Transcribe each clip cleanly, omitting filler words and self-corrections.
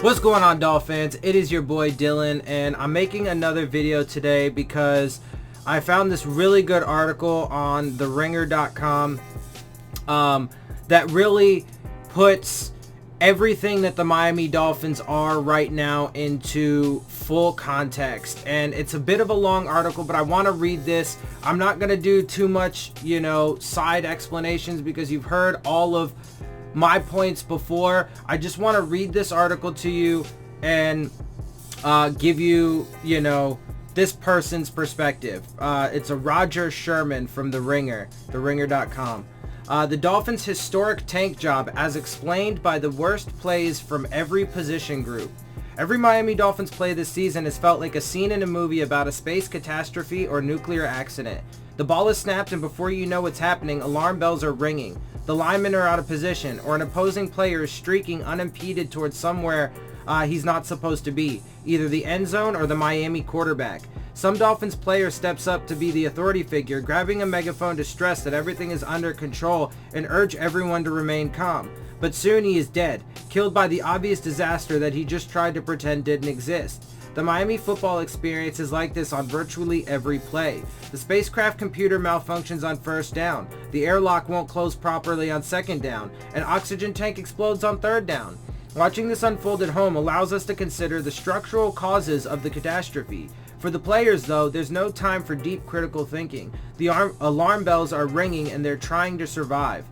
What's going on, Dolphins? It is your boy Dillon, and I'm making another video today because I found this really good article on theringer.com that really puts everything that the Miami Dolphins are right now into full context. And it's a bit of a long article, but I want to read this. I'm not going to do too much, side explanations because you've heard all of my points before. I just want to read this article to you and give you, this person's perspective. It's a Roger Sherman from The Ringer, theringer.com. The Dolphins' historic tank job as explained by the worst plays from every position group. Every Miami Dolphins play this season has felt like a scene in a movie about a space catastrophe or nuclear accident. The ball is snapped, and before you know what's happening, alarm bells are ringing. The linemen are out of position, or an opposing player is streaking unimpeded towards somewhere he's not supposed to be, either the end zone or the Miami quarterback. Some Dolphins player steps up to be the authority figure, grabbing a megaphone to stress that everything is under control and urge everyone to remain calm. But soon he is dead, killed by the obvious disaster that he just tried to pretend didn't exist. The Miami football experience is like this on virtually every play. The spacecraft computer malfunctions on first down, the airlock won't close properly on second down, an oxygen tank explodes on third down. Watching this unfold at home allows us to consider the structural causes of the catastrophe. For the players, though, there's no time for deep critical thinking. The alarm bells are ringing and they're trying to survive.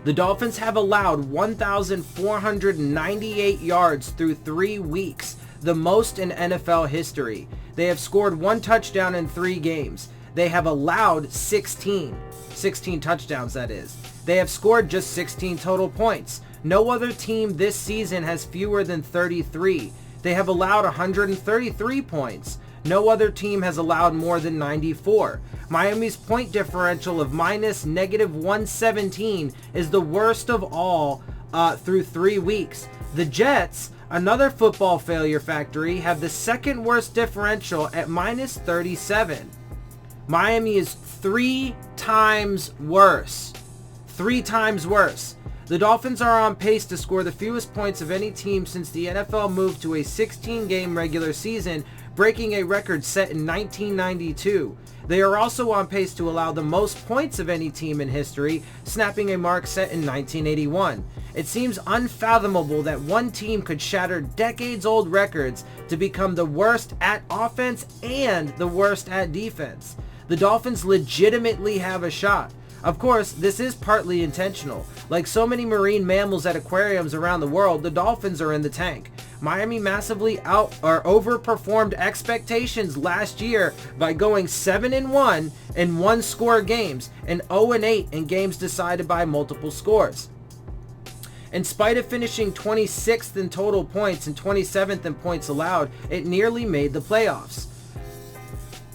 The Dolphins have allowed 1,498 yards through 3 weeks, the most in NFL history. They have scored 1 touchdown in 3 games. They have allowed 16 touchdowns, that is. They have scored just 16 total points. No other team this season has fewer than 33. They have allowed 133 points. No other team has allowed more than 94. Miami's point differential of -117 is the worst of all through 3 weeks. The Jets, another football failure factory, have the second worst differential at -37. Miami is 3 times worse. 3 times worse. The Dolphins are on pace to score the fewest points of any team since the NFL moved to a 16-game regular season, breaking a record set in 1992. They are also on pace to allow the most points of any team in history, snapping a mark set in 1981. It seems unfathomable that one team could shatter decades-old records to become the worst at offense and the worst at defense. The Dolphins legitimately have a shot. Of course, this is partly intentional. Like so many marine mammals at aquariums around the world, the Dolphins are in the tank. Miami massively overperformed expectations last year by going 7-1 in one-score games and 0-8 in games decided by multiple scores. In spite of finishing 26th in total points and 27th in points allowed, it nearly made the playoffs.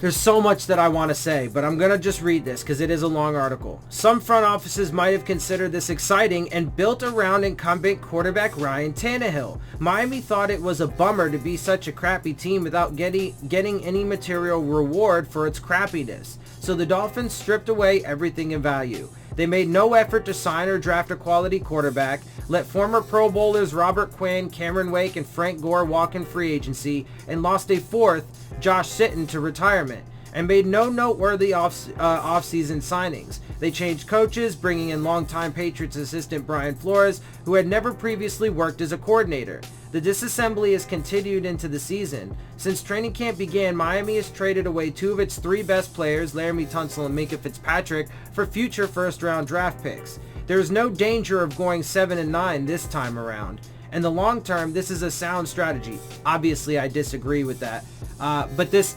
There's so much that I want to say, but I'm going to just read this because it is a long article. Some front offices might have considered this exciting and built around incumbent quarterback Ryan Tannehill. Miami thought it was a bummer to be such a crappy team without getting any material reward for its crappiness. So the Dolphins stripped away everything in value. They made no effort to sign or draft a quality quarterback, let former Pro Bowlers Robert Quinn, Cameron Wake, and Frank Gore walk in free agency, and lost a 4th, Josh Sitton, to retirement, and made no noteworthy off-season signings. They changed coaches, bringing in longtime Patriots assistant Brian Flores, who had never previously worked as a coordinator. The disassembly has continued into the season. Since training camp began, Miami has traded away 2 of its 3 best players, Laramie Tunsil and Minkah Fitzpatrick, for future first-round draft picks. There is no danger of going 7-9 this time around. In the long term, this is a sound strategy. Obviously, I disagree with that, but that's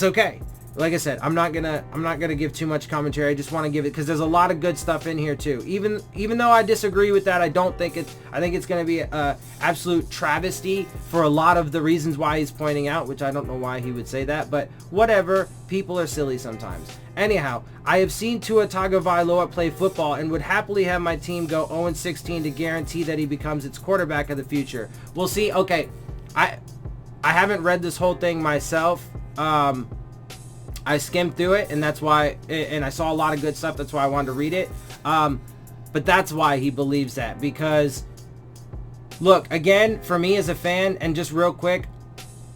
okay. Like I said, I'm not gonna give too much commentary. I just want to give it because there's a lot of good stuff in here too. Even though I disagree with that, I think it's gonna be a absolute travesty for a lot of the reasons why he's pointing out, which I don't know why he would say that, but whatever. People are silly sometimes. Anyhow, I have seen Tua Tagovailoa play football and would happily have my team go 0-16 to guarantee that he becomes its quarterback of the future. We'll see. Okay, I haven't read this whole thing myself. I skimmed through it, and that's why, and I saw a lot of good stuff. That's why I wanted to read it. But that's why he believes that, because Look, again, for me as a fan, and just real quick,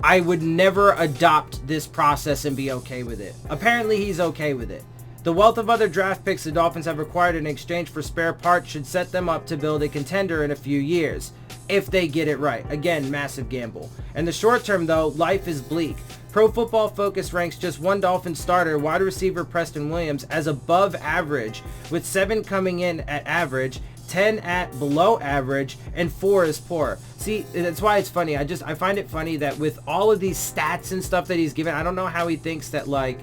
I would never adopt this process and be okay with it. Apparently, he's okay with it. The wealth of other draft picks the Dolphins have acquired in exchange for spare parts should set them up to build a contender in a few years, if they get it right. Again, massive gamble. In the short term, though, life is bleak. Pro Football Focus ranks just one Dolphins starter, wide receiver Preston Williams, as above average, with 7 coming in at average, 10 at below average, and 4 is poor. See, that's why it's funny. I find it funny that with all of these stats and stuff that he's given, I don't know how he thinks that, like,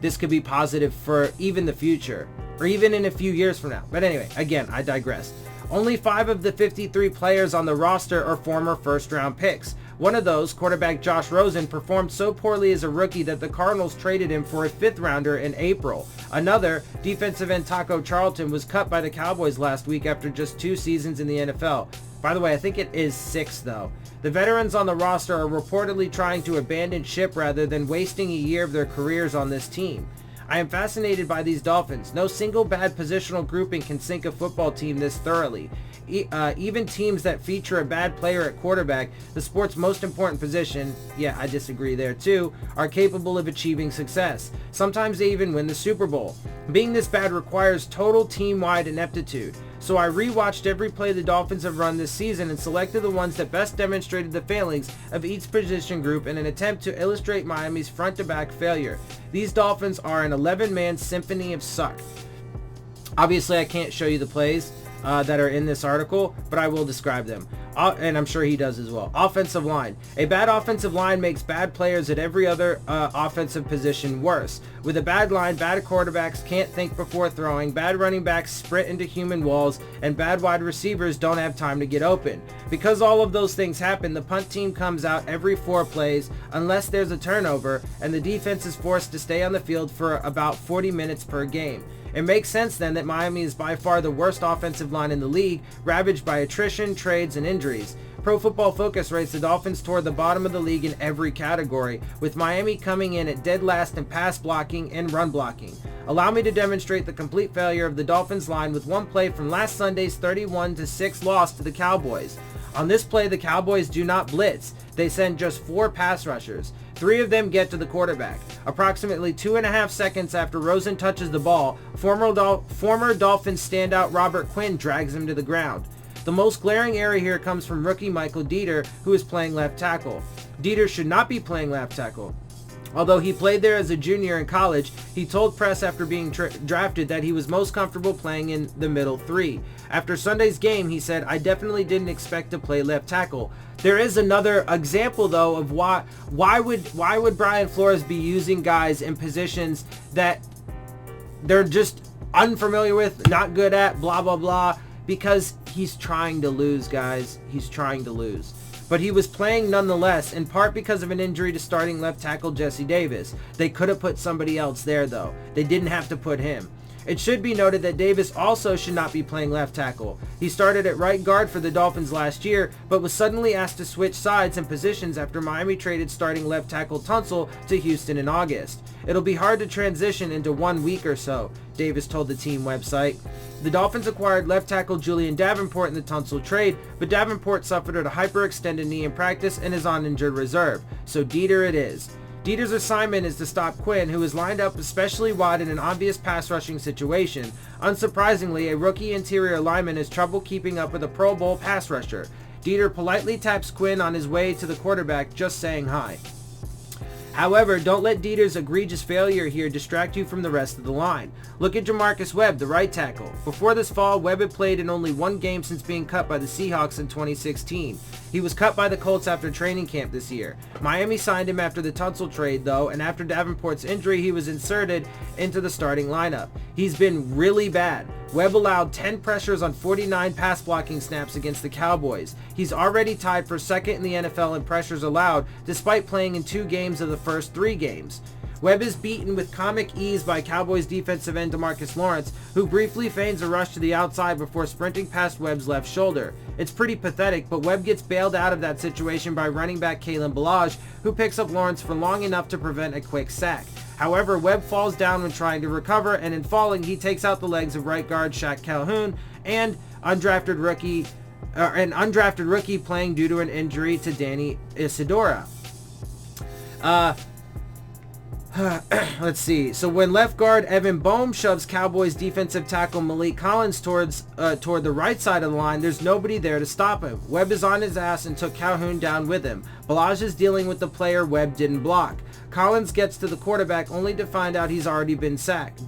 this could be positive for even the future, or even in a few years from now. But anyway, again, I digress. Only 5 of the 53 players on the roster are former first-round picks. One of those, quarterback Josh Rosen, performed so poorly as a rookie that the Cardinals traded him for a 5th-rounder in April. Another, defensive end Taco Charlton, was cut by the Cowboys last week after just 2 seasons in the NFL. By the way, I think it is 6, though. The veterans on the roster are reportedly trying to abandon ship rather than wasting a year of their careers on this team. I am fascinated by these Dolphins. No single bad positional grouping can sink a football team this thoroughly. Even teams that feature a bad player at quarterback, the sport's most important position, yeah, I disagree there too, are capable of achieving success. Sometimes they even win the Super Bowl. Being this bad requires total team-wide ineptitude. So I rewatched every play the Dolphins have run this season and selected the ones that best demonstrated the failings of each position group in an attempt to illustrate Miami's front-to-back failure. These Dolphins are an 11-man symphony of suck. Obviously, I can't show you the plays that are in this article, but I will describe them. And I'm sure he does as well. Offensive line. A bad offensive line makes bad players at every other offensive position worse. With a bad line, bad quarterbacks can't think before throwing, bad running backs sprint into human walls, and bad wide receivers don't have time to get open. Because all of those things happen, the punt team comes out every 4 plays unless there's a turnover, and the defense is forced to stay on the field for about 40 minutes per game. It makes sense then that Miami is by far the worst offensive line in the league, ravaged by attrition, trades, and injuries. Pro Football Focus rates the Dolphins toward the bottom of the league in every category, with Miami coming in at dead last in pass blocking and run blocking. Allow me to demonstrate the complete failure of the Dolphins line with one play from last Sunday's 31-6 loss to the Cowboys. On this play, the Cowboys do not blitz. They send just 4 pass rushers. 3 of them get to the quarterback. Approximately 2.5 seconds after Rosen touches the ball, former Dolphins standout Robert Quinn drags him to the ground. The most glaring error here comes from rookie Michael Dieter, who is playing left tackle. Dieter should not be playing left tackle. Although he played there as a junior in college, he told press after being drafted that he was most comfortable playing in the middle 3. After Sunday's game, he said, "I definitely didn't expect to play left tackle." There is another example, though, of why would Brian Flores be using guys in positions that they're just unfamiliar with, not good at, blah, blah, blah, because he's trying to lose, guys. He's trying to lose. But he was playing nonetheless, in part because of an injury to starting left tackle Jesse Davis. They could have put somebody else there, though. They didn't have to put him. It should be noted that Davis also should not be playing left tackle. He started at right guard for the Dolphins last year, but was suddenly asked to switch sides and positions after Miami traded starting left tackle Tunsil to Houston in August. It'll be hard to transition into 1 week or so, Davis told the team website. The Dolphins acquired left tackle Julian Davenport in the Tunsil trade, but Davenport suffered a hyperextended knee in practice and is on injured reserve, so Dieter it is. Dieter's assignment is to stop Quinn, who is lined up especially wide in an obvious pass rushing situation. Unsurprisingly, a rookie interior lineman has trouble keeping up with a Pro Bowl pass rusher. Dieter politely taps Quinn on his way to the quarterback, just saying hi. However, don't let Dieter's egregious failure here distract you from the rest of the line. Look at Jamarcus Webb, the right tackle. Before this fall, Webb had played in only 1 game since being cut by the Seahawks in 2016. He was cut by the Colts after training camp this year. Miami signed him after the Tunsil trade, though, and after Davenport's injury, he was inserted into the starting lineup. He's been really bad. Webb allowed 10 pressures on 49 pass blocking snaps against the Cowboys. He's already tied for second in the NFL in pressures allowed, despite playing in 2 games of the first 3 games. Webb is beaten with comic ease by Cowboys defensive end DeMarcus Lawrence, who briefly feigns a rush to the outside before sprinting past Webb's left shoulder. It's pretty pathetic, but Webb gets bailed out of that situation by running back Kalen Ballage, who picks up Lawrence for long enough to prevent a quick sack. However, Webb falls down when trying to recover, and in falling, he takes out the legs of right guard Shaq Calhoun and undrafted rookie an undrafted rookie playing due to an injury to Danny Isidora. Let's see. So when left guard Evan Boehm shoves Cowboys defensive tackle Malik Collins toward the right side of the line, there's nobody there to stop him. Webb is on his ass and took Calhoun down with him. Balaj is dealing with the player Webb didn't block. Collins gets to the quarterback only to find out he's already being sacked.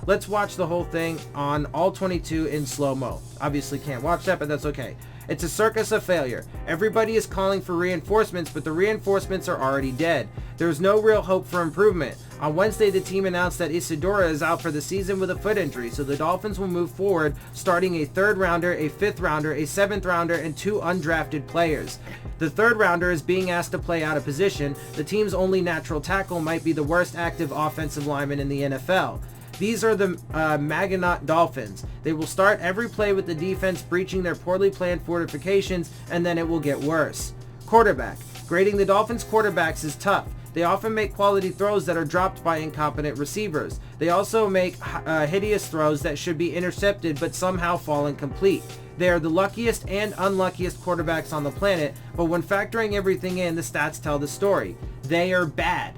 Let's watch the whole thing on all 22 in slow-mo. Obviously can't watch that, but that's okay. It's a circus of failure. Everybody is calling for reinforcements, but the reinforcements are already dead. There's no real hope for improvement. On Wednesday, the team announced that Isidora is out for the season with a foot injury, so the Dolphins will move forward, starting a third rounder, a fifth rounder, a seventh rounder, and 2 undrafted players. The third rounder is being asked to play out of position. The team's only natural tackle might be the worst active offensive lineman in the NFL. These are the Maginot Dolphins. They will start every play with the defense breaching their poorly planned fortifications, and then it will get worse. Quarterback. Grading the Dolphins' quarterbacks is tough. They often make quality throws that are dropped by incompetent receivers. They also make hideous throws that should be intercepted but somehow fall incomplete. They are the luckiest and unluckiest quarterbacks on the planet, but when factoring everything in, the stats tell the story. They are bad.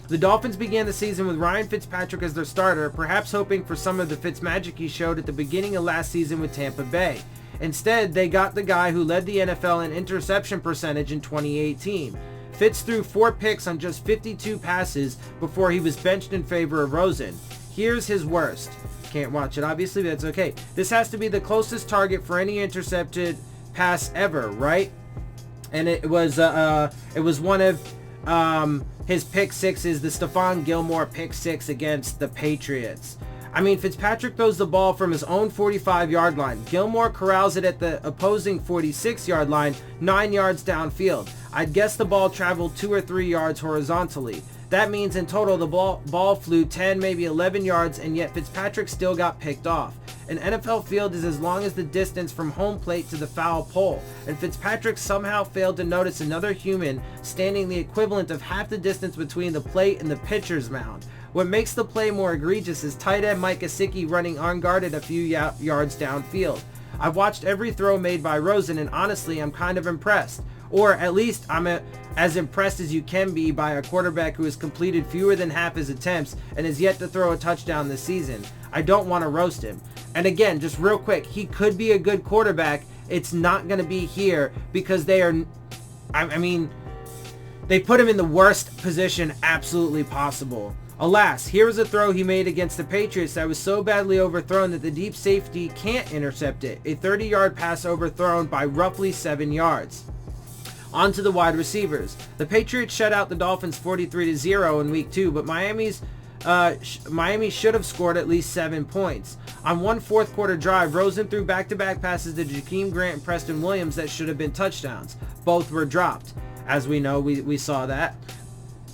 The Dolphins began the season with Ryan Fitzpatrick as their starter, perhaps hoping for some of the Fitzmagic he showed at the beginning of last season with Tampa Bay. Instead, they got the guy who led the NFL in interception percentage in 2018. Fitz threw 4 picks on just 52 passes before he was benched in favor of Rosen. Here's his worst. Can't watch it, obviously, but that's okay. This has to be the closest target for any intercepted pass ever, right? And it was one of his pick sixes, the Stephon Gilmore pick six against the Patriots. I mean, Fitzpatrick throws the ball from his own 45-yard line. Gilmore corrals it at the opposing 46-yard line, 9 yards downfield. I'd guess the ball traveled 2 or 3 yards horizontally. That means in total the ball flew 10, maybe 11 yards, and yet Fitzpatrick still got picked off. An NFL field is as long as the distance from home plate to the foul pole, and Fitzpatrick somehow failed to notice another human standing the equivalent of half the distance between the plate and the pitcher's mound. What makes the play more egregious is tight end Mike Gesicki running unguarded a few yards downfield. I've watched every throw made by Rosen, and honestly, I'm kind of impressed. Or at least I'm as impressed as you can be by a quarterback who has completed fewer than half his attempts and has yet to throw a touchdown this season. I don't want to roast him. And again, just real quick, he could be a good quarterback. It's not going to be here because they are, I mean, they put him in the worst position absolutely possible. Alas, here was a throw he made against the Patriots that was so badly overthrown that the deep safety can't intercept it. A 30-yard pass overthrown by roughly 7 yards. On to the wide receivers. The Patriots shut out the Dolphins 43-0 in week 2, but Miami should have scored at least 7 points. On one fourth quarter drive, Rosen threw back-to-back passes to Jakeem Grant and Preston Williams that should have been touchdowns. Both were dropped. As we know, we saw that.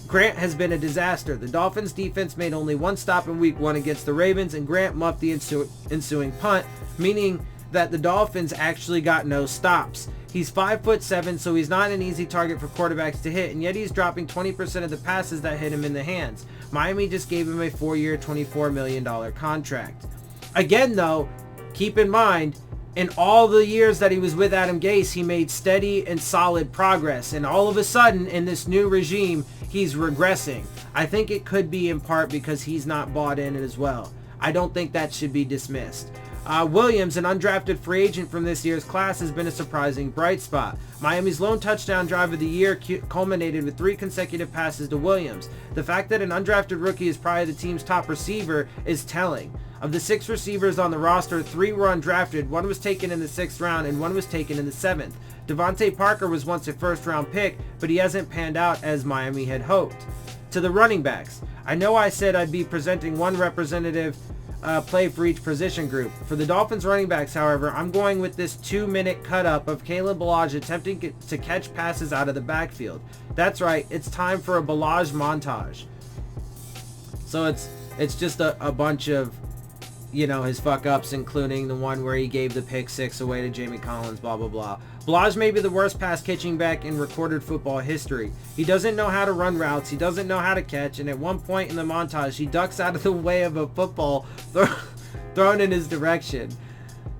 Grant has been a disaster. The Dolphins defense made only 1 stop in week 1 against the Ravens, and Grant muffed the ensuing punt, meaning that the Dolphins actually got no stops. He's 5'7", so he's not an easy target for quarterbacks to hit, and yet he's dropping 20% of the passes that hit him in the hands. Miami just gave him a 4-year, $24 million contract. Again, though, keep in mind, in all the years that he was with Adam Gase, he made steady and solid progress, and all of a sudden, in this new regime, he's regressing. I think it could be in part because he's not bought in as well. I don't think that should be dismissed. Williams, an undrafted free agent from this year's class, has been a surprising bright spot. Miami's lone touchdown drive of the year culminated with 3 consecutive passes to Williams. The fact that an undrafted rookie is probably the team's top receiver is telling. Of the 6 receivers on the roster, 3 were undrafted, 1 was taken in the 6th round, and 1 was taken in the 7th. Devontae Parker was once a first-round pick, but he hasn't panned out as Miami had hoped. To the running backs. I know I said I'd be presenting one representative play for each position group. For the Dolphins running backs, however, I'm going with this 2-minute cut-up of Kalen Ballage attempting to catch passes out of the backfield. That's right, it's time for a Ballage montage. So it's just a bunch of, you know, his fuck-ups, including the one where he gave the pick 6 away to Jamie Collins, blah, blah, blah. Ballage may be the worst pass-catching back in recorded football history. He doesn't know how to run routes, he doesn't know how to catch, and at one point in the montage, he ducks out of the way of a football thrown in his direction.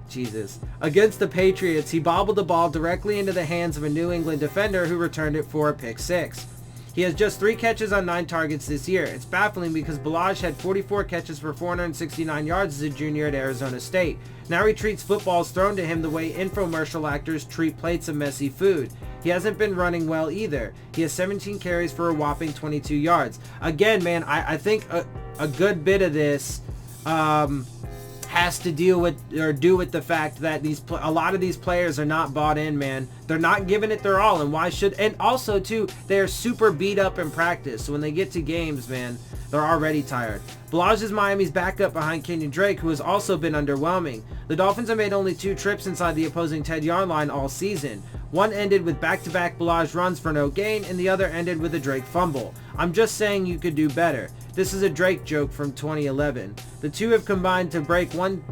Jesus. Against the Patriots, he bobbled the ball directly into the hands of a New England defender who returned it for a pick six. He has just 3 catches on 9 targets this year. It's baffling because Ballage had 44 catches for 469 yards as a junior at Arizona State. Now he treats footballs thrown to him the way infomercial actors treat plates of messy food. He hasn't been running well either. He has 17 carries for a whopping 22 yards. Again, man, I think a good bit of this has to do with the fact that a lot of these players are not bought in, man. They're not giving it their all, and why should? And also too, they're super beat up in practice, so when they get to games, man, they're already tired. Ballage is Miami's backup behind Kenyon Drake, who has also been underwhelming. The Dolphins have made only 2 trips inside the opposing 10-yard line all season. One ended with back-to-back Ballage runs for no gain, and the other ended with a Drake fumble. I'm just saying you could do better. This is a Drake joke from 2011. The two have combined to break one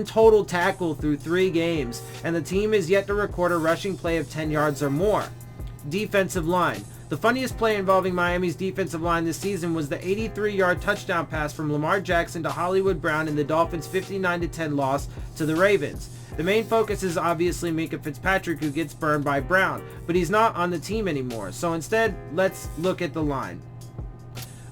total tackle through 3 games, and the team is yet to record a rushing play of 10 yards or more. Defensive line. The funniest play involving Miami's defensive line this season was the 83-yard touchdown pass from Lamar Jackson to Hollywood Brown in the Dolphins' 59-10 loss to the Ravens. The main focus is obviously Minkah Fitzpatrick, who gets burned by Brown, but he's not on the team anymore. So instead, let's look at the line.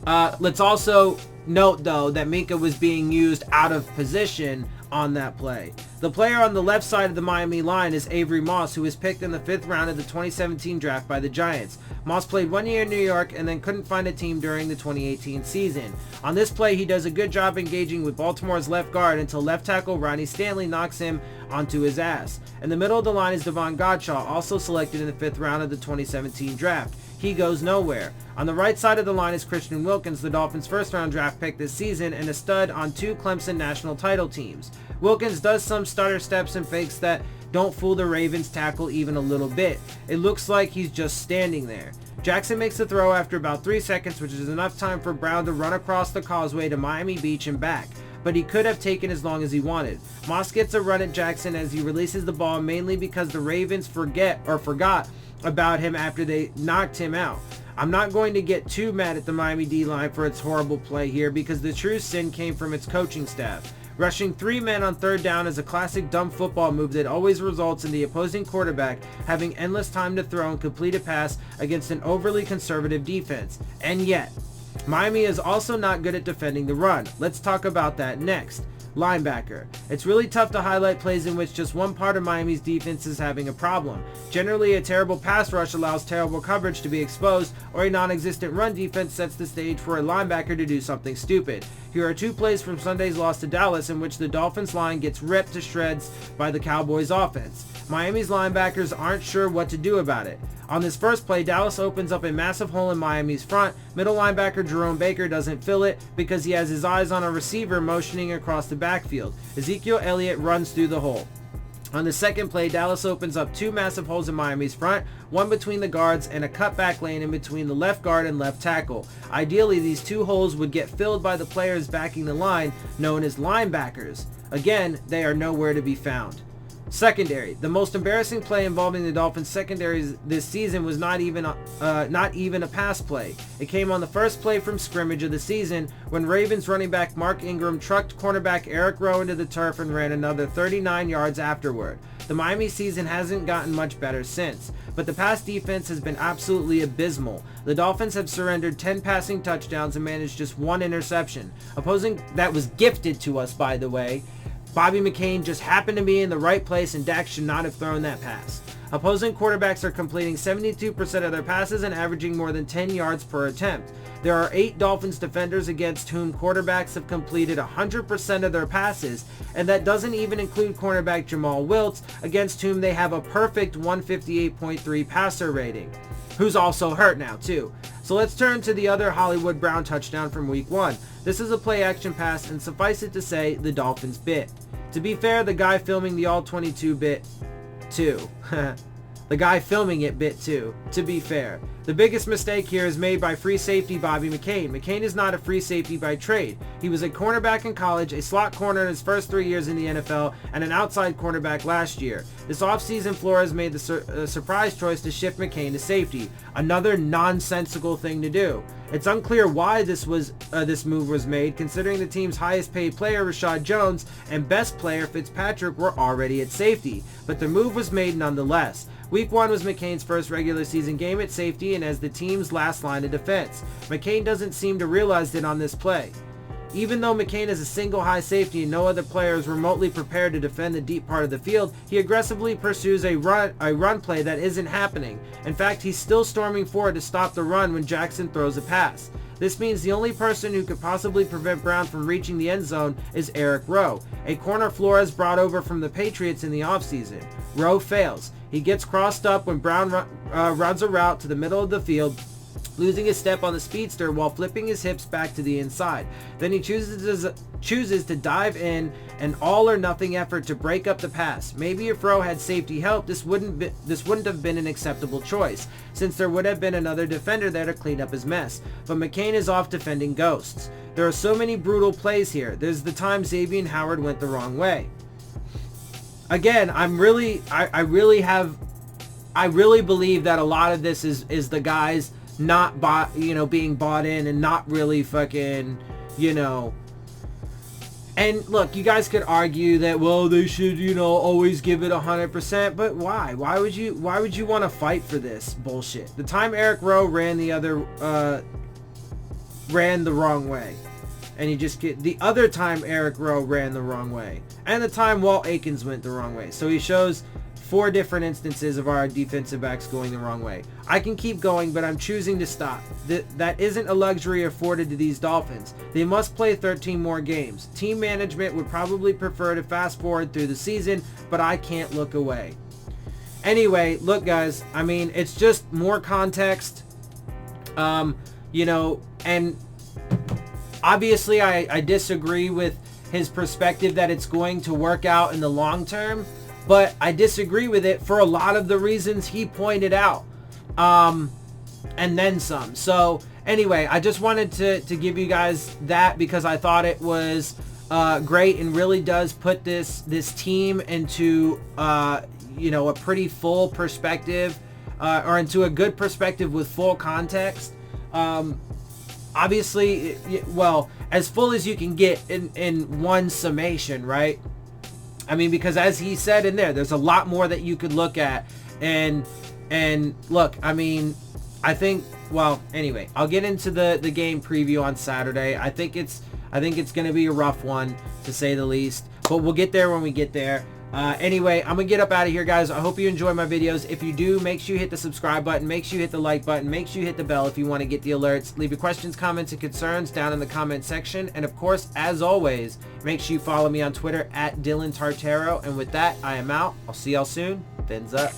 Let's also note, though, that Minkah was being used out of position on that play. The player on the left side of the Miami line is Avery Moss, who was picked in the 5th round of the 2017 draft by the Giants. Moss played 1 year in New York and then couldn't find a team during the 2018 season. On this play, he does a good job engaging with Baltimore's left guard until left tackle Ronnie Stanley knocks him onto his ass. In the middle of the line is Devon Godshaw, also selected in the 5th round of the 2017 draft. He goes nowhere. On the right side of the line is Christian Wilkins, the Dolphins' 1st-round draft pick this season and a stud on 2 Clemson national title teams. Wilkins does some stutter steps and fakes that don't fool the Ravens tackle even a little bit. It looks like he's just standing there. Jackson makes the throw after about 3 seconds, which is enough time for Brown to run across the causeway to Miami Beach and back, but he could have taken as long as he wanted. Moss gets a run at Jackson as he releases the ball, mainly because the Ravens forgot about him after they knocked him out. I'm not going to get too mad at the Miami D-line for its horrible play here because the true sin came from its coaching staff. Rushing 3 men on 3rd down is a classic dumb football move that always results in the opposing quarterback having endless time to throw and complete a pass against an overly conservative defense. And yet, Miami is also not good at defending the run. Let's talk about that next. Linebacker. It's really tough to highlight plays in which just one part of Miami's defense is having a problem. Generally, a terrible pass rush allows terrible coverage to be exposed, or a non-existent run defense sets the stage for a linebacker to do something stupid. Here are 2 plays from Sunday's loss to Dallas in which the Dolphins line gets ripped to shreds by the Cowboys offense. Miami's linebackers aren't sure what to do about it. On this first play, Dallas opens up a massive hole in Miami's front. Middle linebacker Jerome Baker doesn't fill it because he has his eyes on a receiver motioning across the backfield. Ezekiel Elliott runs through the hole. On the second play, Dallas opens up 2 massive holes in Miami's front, one between the guards and a cutback lane in between the left guard and left tackle. Ideally, these 2 holes would get filled by the players backing the line, known as linebackers. Again, they are nowhere to be found. Secondary. The most embarrassing play involving the Dolphins secondaries this season was not even a pass play. It came on the first play from scrimmage of the season when Ravens running back Mark Ingram trucked cornerback Eric Rowe into the turf and ran another 39 yards afterward. The Miami season hasn't gotten much better since, but the pass defense has been absolutely abysmal. The Dolphins have surrendered 10 passing touchdowns and managed just 1 interception. Opposing that was gifted to us, by the way. Bobby McCain just happened to be in the right place and Dak should not have thrown that pass. Opposing quarterbacks are completing 72% of their passes and averaging more than 10 yards per attempt. There are 8 Dolphins defenders against whom quarterbacks have completed 100% of their passes, and that doesn't even include cornerback Jamal Wiltz, against whom they have a perfect 158.3 passer rating, who's also hurt now too. So let's turn to the other Hollywood Brown touchdown from week 1. This is a play action pass, and suffice it to say, the Dolphins bit. To be fair, the guy filming the all-22 bit too. The guy filming it bit too, to be fair. The biggest mistake here is made by free safety Bobby McCain. McCain is not a free safety by trade. He was a cornerback in college, a slot corner in his first 3 years in the NFL, and an outside cornerback last year. This offseason, Flores made the surprise choice to shift McCain to safety. Another nonsensical thing to do. It's unclear why this move was made, considering the team's highest paid player, Rashad Jones, and best player, Fitzpatrick, were already at safety, but the move was made nonetheless. Week 1 was McCain's first regular season game at safety and as the team's last line of defense. McCain doesn't seem to realize it on this play. Even though McCain is a single high safety and no other player is remotely prepared to defend the deep part of the field, he aggressively pursues a run play that isn't happening. In fact, he's still storming forward to stop the run when Jackson throws a pass. This means the only person who could possibly prevent Brown from reaching the end zone is Eric Rowe, a corner Flores brought over from the Patriots in the offseason. Rowe fails. He gets crossed up when Brown runs a route to the middle of the field, losing his step on the speedster while flipping his hips back to the inside. Then he chooses to dive in an all-or-nothing effort to break up the pass. Maybe if Rowe had safety help, this wouldn't have been an acceptable choice, since there would have been another defender there to clean up his mess. But McCain is off defending ghosts. There are so many brutal plays here. There's the time Xavier Howard went the wrong way. Again, I really believe that a lot of this is the guys not being bought in and not really fucking, and look, you guys could argue that, well, they should, always give it 100%, but why? Why would you want to fight for this bullshit? The time Eric Rowe ran the wrong way, and the other time Eric Rowe ran the wrong way, and the time Walt Aikens went the wrong way. So he shows 4 different instances of our defensive backs going the wrong way. I can keep going, but I'm choosing to stop. That isn't a luxury afforded to these Dolphins. They must play 13 more games. Team management would probably prefer to fast forward through the season, but I can't look away. Anyway, look guys, I mean, it's just more context, and obviously I disagree with his perspective that it's going to work out in the long term, but I disagree with it for a lot of the reasons he pointed out, and then some. So anyway, I just wanted to give you guys that because I thought it was great and really does put this team into a pretty full perspective, or into a good perspective with full context. Obviously, well, as full as you can get in one summation, right? I mean, because as he said in there's a lot more that you could look at, and look, I mean, I think, well, anyway, I'll get into the game preview on Saturday. I think it's going to be a rough one, to say the least, but we'll get there when we get there. Anyway, I'm gonna get up out of here, guys. I hope you enjoy my videos. If you do, make sure you hit the subscribe button, make sure you hit the like button, make sure you hit the bell if you want to get the alerts. Leave your questions, comments, and concerns down in the comment section, and of course, as always, make sure you follow me on Twitter at Dillon Tartaro. And with that, I am out. I'll see y'all soon. Phins up.